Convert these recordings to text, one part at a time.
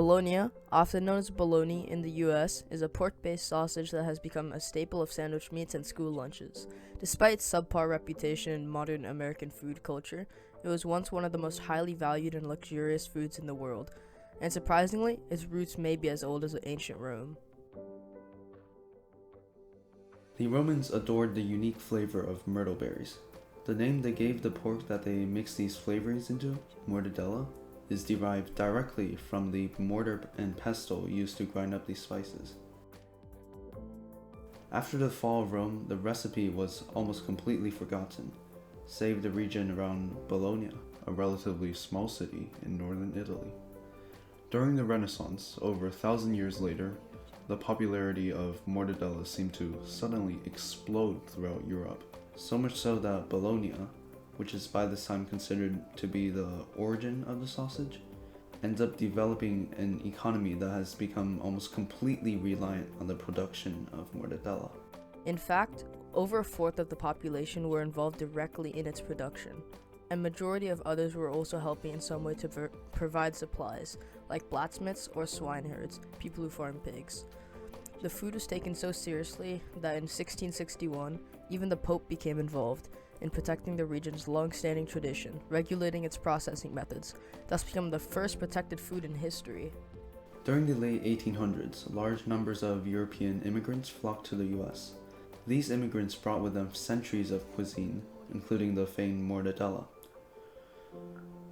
Bologna, often known as bologna in the US, is a pork-based sausage that has become a staple of sandwich meats and school lunches. Despite its subpar reputation in modern American food culture, it was once one of the most highly valued and luxurious foods in the world, and surprisingly, its roots may be as old as ancient Rome. The Romans adored the unique flavor of myrtle berries. The name they gave the pork that they mixed these flavorings into, mortadella, is derived directly from the mortar and pestle used to grind up these spices. After the fall of Rome, the recipe was almost completely forgotten, save the region around Bologna, a relatively small city in northern Italy. During the Renaissance, over 1,000 years later, the popularity of mortadella seemed to suddenly explode throughout Europe, so much so that Bologna, which is by this time considered to be the origin of the sausage, ends up developing an economy that has become almost completely reliant on the production of mortadella. In fact, over a fourth of the population were involved directly in its production, and majority of others were also helping in some way to provide supplies, like blacksmiths or swineherds, people who farm pigs. The food was taken so seriously that in 1661, even the Pope became involved in protecting the region's long-standing tradition, regulating its processing methods, thus becoming the first protected food in history. During the late 1800s, large numbers of European immigrants flocked to the US. These immigrants brought with them centuries of cuisine, including the famed mortadella.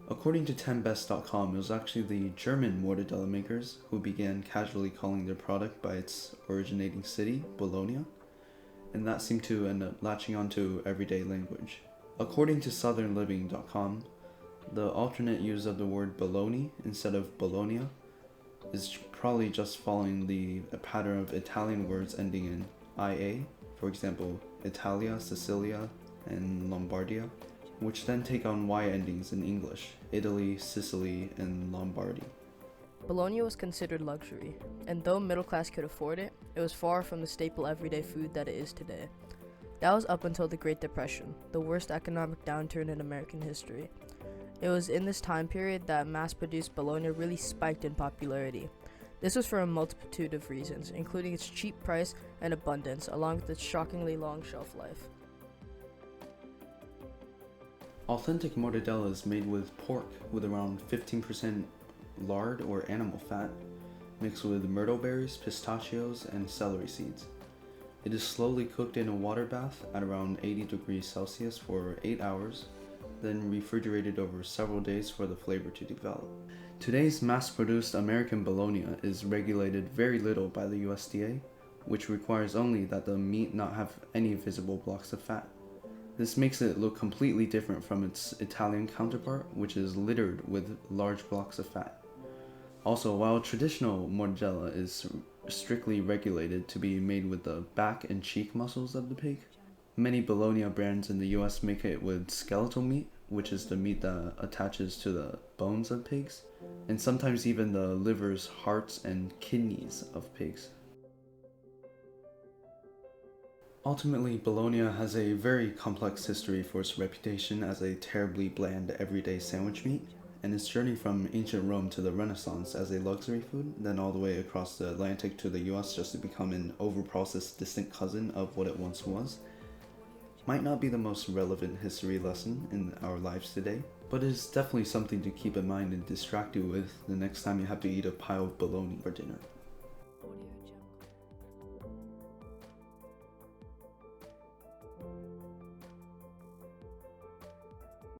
According to 10best.com, it was actually the German mortadella makers who began casually calling their product by its originating city, Bologna, and that seemed to end up latching onto everyday language. According to southernliving.com, the alternate use of the word bologna instead of bologna is probably just following the pattern of Italian words ending in ia, for example, Italia, Sicilia, and Lombardia, which then take on y endings in English, Italy, Sicily, and Lombardy. Bologna was considered luxury, and though middle class could afford it, it was far from the staple everyday food that it is today. That was up until the Great Depression, the worst economic downturn in American history. It was in this time period that mass-produced bologna really spiked in popularity. This was for a multitude of reasons, including its cheap price and abundance, along with its shockingly long shelf life. Authentic mortadella is made with pork with around 15% lard or animal fat, mixed with myrtle berries, pistachios, and celery seeds. It is slowly cooked in a water bath at around 80 degrees Celsius for 8 hours, then refrigerated over several days for the flavor to develop. Today's mass-produced American bologna is regulated very little by the USDA, which requires only that the meat not have any visible blocks of fat. This makes it look completely different from its Italian counterpart, which is littered with large blocks of fat. Also, while traditional mortadella is strictly regulated to be made with the back and cheek muscles of the pig, many bologna brands in the US make it with skeletal meat, which is the meat that attaches to the bones of pigs, and sometimes even the livers, hearts, and kidneys of pigs. Ultimately, bologna has a very complex history for its reputation as a terribly bland everyday sandwich meat, and its journey from ancient Rome to the Renaissance as a luxury food, then all the way across the Atlantic to the US just to become an overprocessed distant cousin of what it once was, might not be the most relevant history lesson in our lives today, but it is definitely something to keep in mind and distract you with the next time you have to eat a pile of bologna for dinner.